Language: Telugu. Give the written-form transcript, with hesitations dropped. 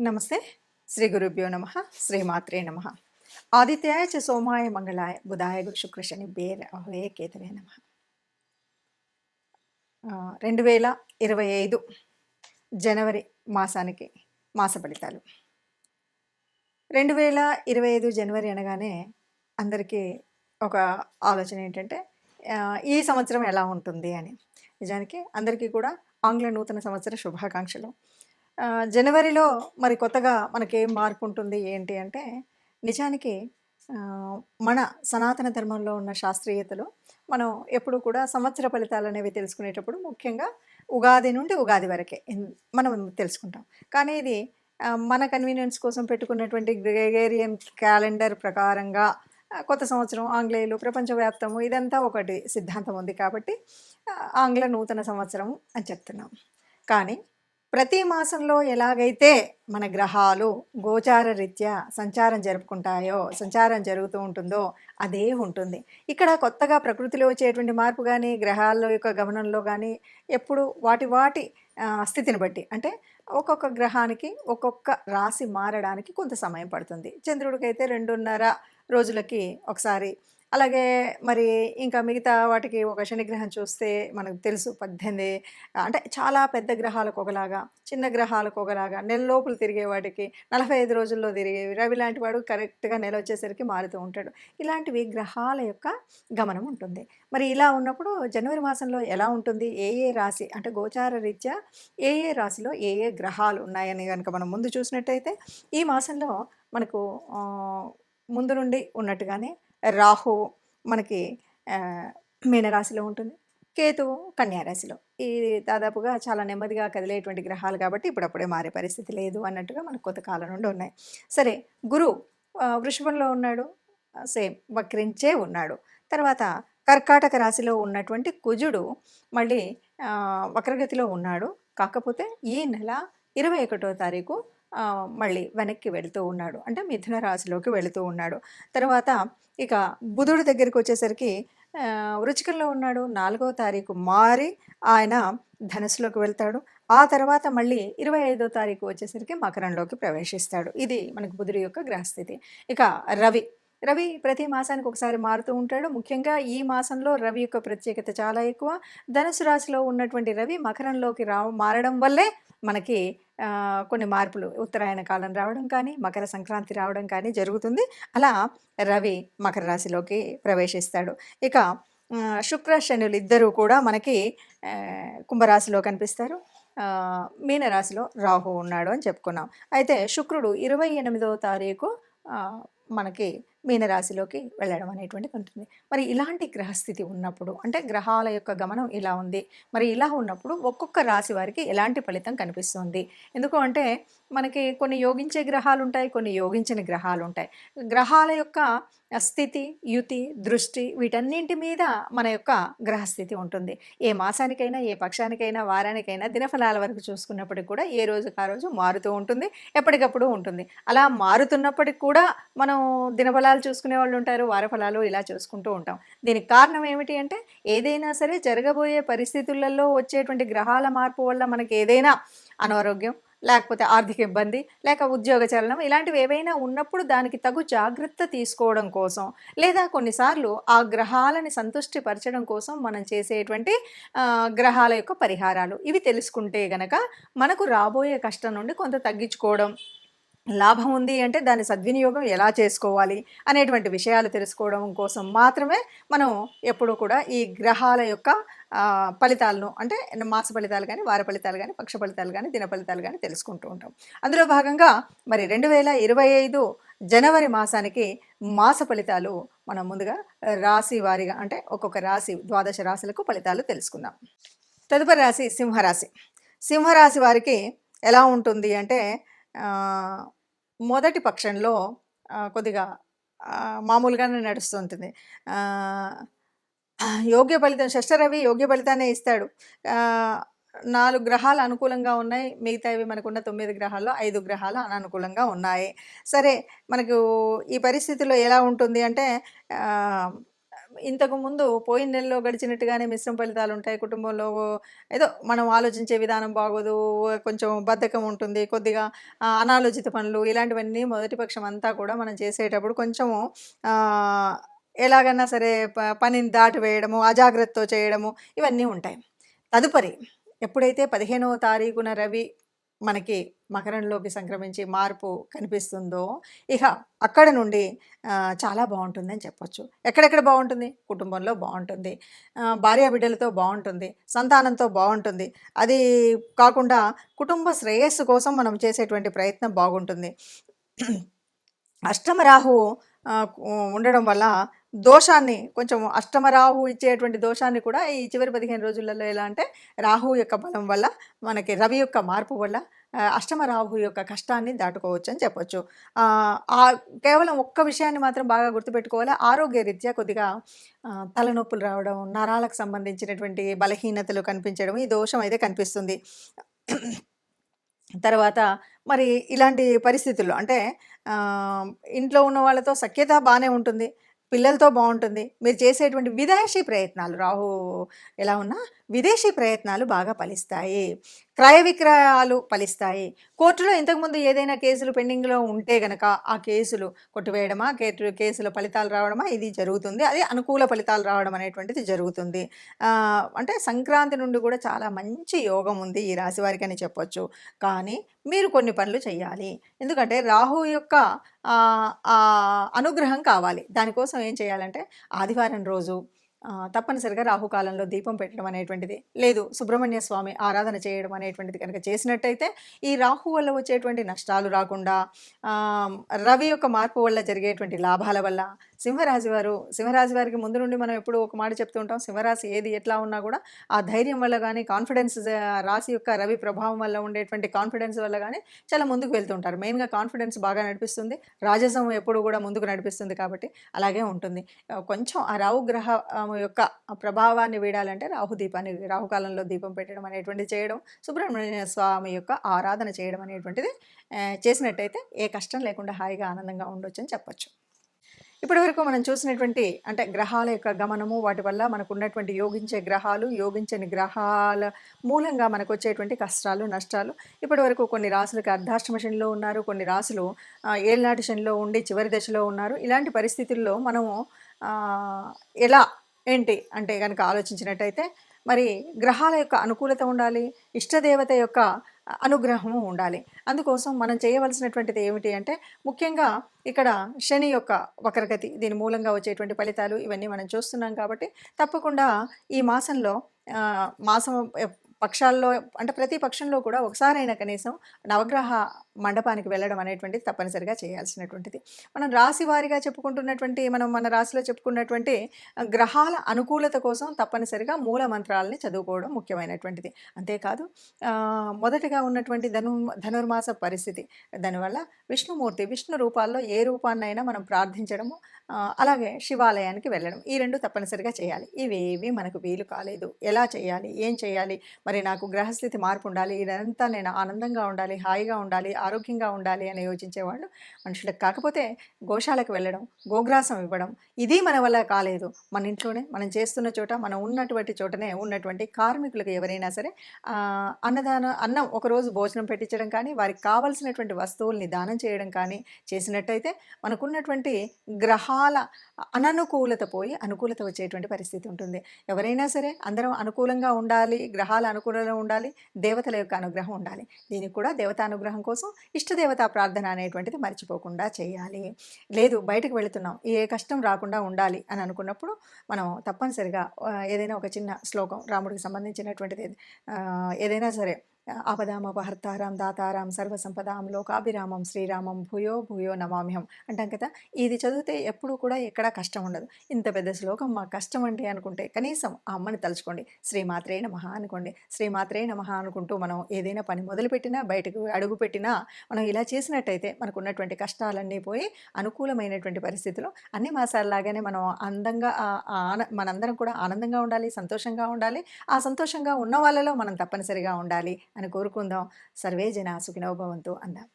నమస్తే. శ్రీ గురుభ్యో నమః. శ్రీమాత్రే నమః. ఆదిత్యాయ చ సోమాయ మంగళాయ బుధాయ గురు శుక్ర శనిభ్యే రాహవే కేతవే నమః. 2025 జనవరి మాసానికి మాస ఫలితాలు. 2025 జనవరి అనగానే అందరికీ ఒక ఆలోచన ఏంటంటే ఈ సంవత్సరం ఎలా ఉంటుంది అని. నిజానికి అందరికీ కూడా ఆంగ్ల నూతన సంవత్సర శుభాకాంక్షలు. జనవరిలో మరి కొత్తగా మనకేం మార్పు ఉంటుంది ఏంటి అంటే, నిజానికి మన సనాతన ధర్మంలో ఉన్న శాస్త్రీయతలో మనం ఎప్పుడు కూడా సంవత్సర ఫలితాలనేవి తెలుసుకునేటప్పుడు ముఖ్యంగా ఉగాది నుండి ఉగాది వరకే మనం తెలుసుకుంటాం. కానీ ఇది మన కన్వీనియన్స్ కోసం పెట్టుకున్నటువంటి గ్రెగేరియన్ క్యాలెండర్ ప్రకారంగా కొత్త సంవత్సరం ఆంగ్లేయులు ప్రపంచవ్యాప్తము ఇదంతా ఒకటి సిద్ధాంతం ఉంది కాబట్టి ఆంగ్ల నూతన సంవత్సరం అని చెప్తున్నాం. కానీ ప్రతి మాసంలో ఎలాగైతే మన గ్రహాలు గోచార రీత్యా సంచారం జరుగుతూ ఉంటుందో అదే ఉంటుంది. ఇక్కడ కొత్తగా ప్రకృతిలో వచ్చేటువంటి మార్పు కానీ గ్రహాల యొక్క గమనంలో కానీ ఎప్పుడు వాటి స్థితిని బట్టి అంటే ఒక్కొక్క గ్రహానికి ఒక్కొక్క రాశి మారడానికి కొంత సమయం పడుతుంది. చంద్రుడికైతే 2.5 రోజులకి ఒకసారి, అలాగే మరి ఇంకా మిగతా వాటికి ఒక శనిగ్రహం చూస్తే మనకు తెలుసు 18 అంటే చాలా పెద్ద గ్రహాలకు ఒకలాగా, చిన్న గ్రహాలకు ఒకలాగా, నెల లోపల తిరిగే వాటికి 45 రోజుల్లో తిరిగేవి. రవి లాంటి వాడు కరెక్ట్గా నెల వచ్చేసరికి మారుతూ ఉంటాడు. ఇలాంటివి గ్రహాల యొక్క గమనం ఉంటుంది. మరి ఇలా ఉన్నప్పుడు జనవరి మాసంలో ఎలా ఉంటుంది, ఏ రాశి అంటే గోచార రీత్యా ఏ రాశిలో ఏ గ్రహాలు ఉన్నాయని కనుక మనం ముందు చూసినట్టయితే ఈ మాసంలో మనకు ముందు నుండి ఉన్నట్టుగానే రాహు మనకి మీనరాశిలో ఉంటుంది, కేతువు కన్యారాశిలో. ఈ దాదాపుగా చాలా నెమ్మదిగా కదిలేటువంటి గ్రహాలు కాబట్టి ఇప్పుడప్పుడే మారే పరిస్థితి లేదు అన్నట్టుగా మనకు కొంత కాలం నుండి ఉన్నాయి. సరే, గురువు వృషభంలో ఉన్నాడు, సేమ్ వక్రించే ఉన్నాడు. తర్వాత కర్కాటక రాశిలో ఉన్నటువంటి కుజుడు మళ్ళీ వక్రగతిలో ఉన్నాడు. కాకపోతే ఈ నెల 21వ తారీఖు మళ్ళీ వెనక్కి వెళుతూ ఉన్నాడు, అంటే మిథున రాశిలోకి వెళుతూ ఉన్నాడు. తర్వాత ఇక బుధుడి దగ్గరికి వచ్చేసరికి వృచ్చికంలో ఉన్నాడు, 4వ తారీఖు మారి ఆయన ధనుసులోకి వెళ్తాడు. ఆ తర్వాత మళ్ళీ 25వ తారీఖు వచ్చేసరికి మకరంలోకి ప్రవేశిస్తాడు. ఇది మనకు బుధుడి యొక్క గ్రహస్థితి. ఇక రవి ప్రతి మాసానికి ఒకసారి మారుతూ ఉంటాడు. ముఖ్యంగా ఈ మాసంలో రవి యొక్క ప్రత్యేకత చాలా ఎక్కువ. ధనుసు రాశిలో ఉన్నటువంటి రవి మకరంలోకి మారడం వల్లే మనకి కొన్ని మార్పులు, ఉత్తరాయణ కాలం రావడం కానీ మకర సంక్రాంతి రావడం కానీ జరుగుతుంది. అలా రవి మకర రాశిలోకి ప్రవేశిస్తాడు. ఇక శుక్ర శనులు ఇద్దరూ కూడా మనకి కుంభరాశిలో కనిపిస్తారు. మీనరాశిలో రాహు ఉన్నాడు అని చెప్పుకున్నాం. అయితే శుక్రుడు 28వ తారీఖు మనకి మీనరాశిలోకి వెళ్ళడం అనేటువంటిది ఉంటుంది. మరి ఇలాంటి గ్రహస్థితి ఉన్నప్పుడు అంటే గ్రహాల యొక్క గమనం ఇలా ఉంది. మరి ఇలా ఉన్నప్పుడు ఒక్కొక్క రాశి వారికి ఎలాంటి ఫలితం కనిపిస్తుంది? ఎందుకు అంటే మనకి కొన్ని యోగించే గ్రహాలు ఉంటాయి, కొన్ని యోగించని గ్రహాలు ఉంటాయి. గ్రహాల యొక్క స్థితి, యుతి, దృష్టి వీటన్నింటి మీద మన యొక్క గ్రహస్థితి ఉంటుంది. ఏ మాసానికైనా, ఏ పక్షానికైనా, వారానికైనా దినఫలాల వరకు చూసుకున్నప్పటికి కూడా ఏ రోజుకి ఆ రోజు మారుతూ ఉంటుంది, ఎప్పటికప్పుడు ఉంటుంది. అలా మారుతున్నప్పటికి కూడా మనం దినఫలాలు చూసుకునే వాళ్ళు ఉంటారు, వారఫలాలు ఇలా చూసుకుంటూ ఉంటాం. దీనికి కారణం ఏమిటి అంటే ఏదైనా సరే జరగబోయే పరిస్థితులలో వచ్చేటువంటి గ్రహాల మార్పు వల్ల మనకి ఏదైనా అనారోగ్యం, లేకపోతే ఆర్థిక ఇబ్బంది, లేక ఉద్యోగ చలనం ఇలాంటివి ఏవైనా ఉన్నప్పుడు దానికి తగు జాగ్రత్త తీసుకోవడం కోసం, లేదా కొన్నిసార్లు ఆ గ్రహాలని సంతృష్టి పరచడం కోసం మనం చేసేటువంటి గ్రహాల యొక్క పరిహారాలు ఇవి తెలుసుకుంటే గనక మనకు రాబోయే కష్టం నుండి కొంత తగ్గించుకోవడం, లాభం ఉంది అంటే దాని సద్వినియోగం ఎలా చేసుకోవాలి అనేటువంటి విషయాలు తెలుసుకోవడం కోసం మాత్రమే మనం ఎప్పుడూ కూడా ఈ గ్రహాల యొక్క ఫలితాలను అంటే మాస ఫలితాలు కానీ, వార ఫలితాలు కానీ, పక్ష ఫలితాలు కానీ, దిన ఫలితాలు కానీ తెలుసుకుంటూ ఉంటాం. అందులో భాగంగా మరి 2025 జనవరి మాసానికి మాస ఫలితాలు మనం ముందుగా రాశి వారిగా అంటే ఒక్కొక్క రాశి 12 రాశులకు ఫలితాలు తెలుసుకుందాం. తదుపరి రాశి సింహరాశి. సింహరాశి వారికి ఎలా ఉంటుంది అంటే మొదటి పక్షంలో కొద్దిగా మామూలుగానే నడుస్తుంటుంది. యోగ్య ఫలితం షష్ఠరవి యోగ్య ఫలితాన్ని ఇస్తాడు. 4 గ్రహాలు అనుకూలంగా ఉన్నాయి, మిగతావి మనకున్న 9 గ్రహాల్లో 5 గ్రహాలు అననుకూలంగా ఉన్నాయి. సరే, మనకు ఈ పరిస్థితిలో ఎలా ఉంటుంది అంటే ఇంతకుముందు పోయిన నెలలో గడిచినట్టుగానే మిశ్రమ ఫలితాలుంటాయి. కుటుంబంలో ఏదో మనం ఆలోచించే విధానం బాగోదు. కొంచెం బద్ధకం ఉంటుంది. కొద్దిగా అనాలోచిత పనులు ఇలాంటివన్నీ మొదటి పక్షం అంతా కూడా మనం చేసేటప్పుడు కొంచెము ఆహ్, ఎలాగన్నా సరే పనిని దాటివేయడము, అజాగ్రత్తతో చేయడము ఇవన్నీ ఉంటాయి. తదుపరి ఎప్పుడైతే 15వ తారీఖున రవి మనకి మకరంలోకి సంక్రమించి మార్పు కనిపిస్తుందో, ఇక అక్కడ నుండి చాలా బావుంటుందని చెప్పొచ్చు. ఎక్కడెక్కడ బావుంటుంది? కుటుంబంలో బావుంటుంది. భార్యాబిడ్డలతో బావుంటుంది. సంతానంతో బావుంటుంది. అది కాకుండా కుటుంబ శ్రేయస్సు కోసం మనం చేసేటువంటి ప్రయత్నం బాగుంటుంది. అష్టమ రాహువు ఉండడం వల్ల దోషాన్ని కొంచెం అష్టమ రాహు ఇచ్చేటువంటి దోషాన్ని కూడా ఈ చివరి 15 రోజులలో ఎలా అంటే రాహువు యొక్క బలం వల్ల మనకి రవి యొక్క మార్పు వల్ల అష్టమ రాహు యొక్క కష్టాన్ని దాటుకోవచ్చు అని చెప్పొచ్చు. కేవలం ఒక్క విషయాన్ని మాత్రం బాగా గుర్తుపెట్టుకోవాలి. ఆరోగ్య రీత్యా కొద్దిగా తలనొప్పులు రావడం, నరాలకు సంబంధించినటువంటి బలహీనతలు కనిపించడం ఈ దోషం అయితే కనిపిస్తుంది. తర్వాత మరి ఇలాంటి పరిస్థితుల్లో అంటే ఇంట్లో ఉన్న వాళ్ళతో సఖ్యత బాగానే ఉంటుంది. పిల్లలతో బాగుంటుంది. మీరు చేసేటువంటి విదేశీ ప్రయత్నాలు రాహు ఎలా ఉన్నా విదేశీ ప్రయత్నాలు బాగా ఫలిస్తాయి. క్రయ విక్రయాలు ఫలిస్తాయి. కోర్టులో ఇంతకుముందు ఏదైనా కేసులు పెండింగ్లో ఉంటే గనక ఆ కేసులు కొట్టివేయడమా, కేసుల ఫలితాలు రావడమా ఇది జరుగుతుంది. అది అనుకూల ఫలితాలు రావడం అనేటువంటిది జరుగుతుంది. అంటే సంక్రాంతి నుండి కూడా చాలా మంచి యోగం ఉంది ఈ రాశి వారికి అని చెప్పొచ్చు. కానీ మీరు కొన్ని పనులు చేయాలి. ఎందుకంటే రాహు యొక్క అనుగ్రహం కావాలి. దానికోసం ఏం చేయాలంటే ఆదివారం రోజు తప్పనిసరిగా రాహుకాలంలో దీపం పెట్టడం అనేటువంటిది, లేదు సుబ్రహ్మణ్య స్వామి ఆరాధన చేయడం అనేటువంటిది కనుక చేసినట్టయితే ఈ రాహు వల్ల వచ్చేటువంటి నష్టాలు రాకుండా, రవి యొక్క మార్పు వల్ల జరిగేటువంటి లాభాల వల్ల సింహరాశి వారికి ముందు నుండి మనం ఎప్పుడు ఒక మాట చెప్తూ ఉంటాం. సింహరాశి ఏది ఎట్లా ఉన్నా కూడా ఆ ధైర్యం వల్ల కానీ, కాన్ఫిడెన్స్ రాశి యొక్క రవి ప్రభావం వల్ల ఉండేటువంటి కాన్ఫిడెన్స్ వల్ల కానీ చాలా ముందుకు వెళ్తుంటారు. మెయిన్గా కాన్ఫిడెన్స్ బాగా నడిపిస్తుంది. రాజసం ఎప్పుడు కూడా ముందుకు నడిపిస్తుంది. కాబట్టి అలాగే ఉంటుంది. కొంచెం ఆ రాహు గ్రహ యొక్క ప్రభావాన్ని వీడాలంటే రాహుకాలంలో దీపం పెట్టడం అనేటువంటిది చేయడం, సుబ్రహ్మణ్య స్వామి యొక్క ఆరాధన చేయడం అనేటువంటిది చేసినట్టయితే ఏ కష్టం లేకుండా హాయిగా ఆనందంగా ఉండొచ్చు అని చెప్పచ్చు. ఇప్పటి వరకు మనం చూసినటువంటి అంటే గ్రహాల యొక్క గమనము, వాటి వల్ల మనకు ఉన్నటువంటి యోగించే గ్రహాలు, యోగించని గ్రహాల మూలంగా మనకు వచ్చేటువంటి కష్టాలు, నష్టాలు, ఇప్పటి వరకు కొన్ని రాసులకు అర్ధాష్టమ శనిలో ఉన్నారు, కొన్ని రాసులు ఏళ్ళనాటి శనిలో ఉండి చివరి దశలో ఉన్నారు. ఇలాంటి పరిస్థితుల్లో మనము ఎలా ఏంటి అంటే కనుక ఆలోచించినట్టయితే మరి గ్రహాల యొక్క అనుకూలత ఉండాలి, ఇష్టదేవత యొక్క అనుగ్రహము ఉండాలి. అందుకోసం మనం చేయవలసినటువంటిది ఏమిటి అంటే ముఖ్యంగా ఇక్కడ శని యొక్క వక్రగతి, దీని మూలంగా వచ్చేటువంటి ఫలితాలు ఇవన్నీ మనం చూస్తున్నాం. కాబట్టి తప్పకుండా ఈ మాసంలో మాసం పక్షాల్లో అంటే ప్రతి పక్షంలో కూడా ఒకసారైనా కనీసం నవగ్రహ మండపానికి వెళ్ళడం అనేటువంటిది తప్పనిసరిగా చేయాల్సినటువంటిది. మనం రాశి వారిగా చెప్పుకుంటున్నటువంటి మన రాశిలో చెప్పుకున్నటువంటి గ్రహాల అనుకూలత కోసం తప్పనిసరిగా మూల మంత్రాలని చదువుకోవడం ముఖ్యమైనటువంటిది. అంతేకాదు మొదటగా ఉన్నటువంటి ధనుర్మాస పరిస్థితి, దానివల్ల విష్ణు రూపాల్లో ఏ రూపాన్నైనా మనం ప్రార్థించడము, అలాగే శివాలయానికి వెళ్ళడం, ఈ రెండు తప్పనిసరిగా చేయాలి. ఇవేవి మనకు వీలు కాలేదు. ఎలా చేయాలి, ఏం చేయాలి, మరి నాకు గ్రహస్థితి మార్పు ఉండాలి, ఇదంతా నేను ఆనందంగా ఉండాలి, హాయిగా ఉండాలి, ఆరోగ్యంగా ఉండాలి అని యోచించేవాళ్ళు మనుషులకు. కాకపోతే గోశాలకు వెళ్ళడం, గోగ్రాసం ఇవ్వడం ఇది మన వల్ల కాలేదు. మన ఇంట్లోనే మనం చేస్తున్న చోట, మనం ఉన్నటువంటి చోటనే ఉన్నటువంటి కార్మికులకు ఎవరైనా సరే అన్నం ఒకరోజు భోజనం పెట్టించడం కానీ, వారికి కావలసినటువంటి వస్తువుల్ని దానం చేయడం కానీ చేసినట్టయితే మనకున్నటువంటి గ్రహాల అననుకూలత పోయి అనుకూలత వచ్చేటువంటి పరిస్థితి ఉంటుంది. ఎవరైనా సరే అందరం అనుకూలంగా ఉండాలి, గ్రహాల అనుకూలంగా ఉండాలి, దేవతల యొక్క అనుగ్రహం ఉండాలి. దీనికి కూడా దేవతా అనుగ్రహం కోసం ఇష్టదేవతా ప్రార్థన అనేటువంటిది మర్చిపోకుండా చేయాలి. లేదు బయటకు వెళుతున్నాం, ఏ కష్టం రాకుండా ఉండాలి అని అనుకున్నప్పుడు మనం తప్పనిసరిగా ఏదైనా ఒక చిన్న శ్లోకం, రాముడికి సంబంధించినటువంటిది ఏదైనా సరే, ఆపదామపహర్తారాం దాతారాం సర్వసంపదాం లోకాభిరామం శ్రీరామం భూయో భూయో నమామ్యహం అంటాం కదా. ఇది చదివితే ఎప్పుడూ కూడా ఎక్కడా కష్టం ఉండదు. ఇంత పెద్ద శ్లోకం మాకు కష్టం అంటే అనుకుంటే కనీసం ఆ అమ్మని తలుచుకోండి, శ్రీమాత్రే నమః అనుకోండి. శ్రీమాత్రే నమః అనుకుంటూ మనం ఏదైనా పని మొదలుపెట్టినా, బయటకు అడుగుపెట్టినా మనం ఇలా చేసినట్టయితే మనకు ఉన్నటువంటి కష్టాలన్నీ పోయి అనుకూలమైనటువంటి పరిస్థితులు అన్ని మాసాలలాగానే మనం అందంగా మనందరం కూడా ఆనందంగా ఉండాలి, సంతోషంగా ఉండాలి. ఆ సంతోషంగా ఉన్న వాళ్ళలో మనం తప్పనిసరిగా ఉండాలి అని కోరుకుందాం. సర్వే జనా సుఖినో భవంతు అందాం.